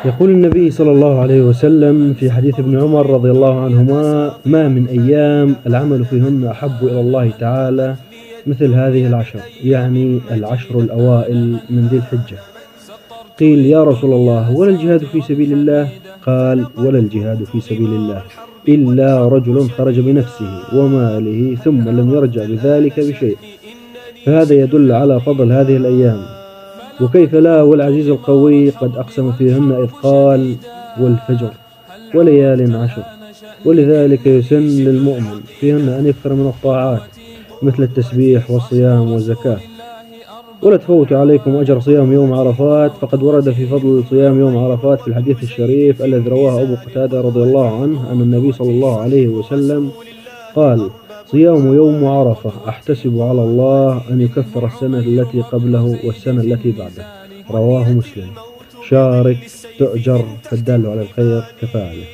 يقول النبي صلى الله عليه وسلم في حديث ابن عمر رضي الله عنهما: ما من أيام العمل فيهن أحب إلى الله تعالى مثل هذه العشر، يعني العشر الأوائل من ذي الحجة. قيل: يا رسول الله، ولا الجهاد في سبيل الله؟ قال: ولا الجهاد في سبيل الله إلا رجل خرج بنفسه وماله ثم لم يرجع بذلك بشيء. فهذا يدل على فضل هذه الأيام. وكيف لا، والعزيز القوي قد أقسم فيهن إذ قال: والفجر وليال عشر. ولذلك يسن للمؤمن فيهن أن يكثر من الطاعات مثل التسبيح والصيام والزكاة. ولا تفوت عليكم أجر صيام يوم عرفات، فقد ورد في فضل صيام يوم عرفات في الحديث الشريف الذي رواه أبو قتادة رضي الله عنه أن النبي صلى الله عليه وسلم قال: صيام يوم عرفة أحتسب على الله أن يكفر السنة التي قبله والسنة التي بعده. رواه مسلم. شارك تؤجر، فالدال على الخير كفاعله.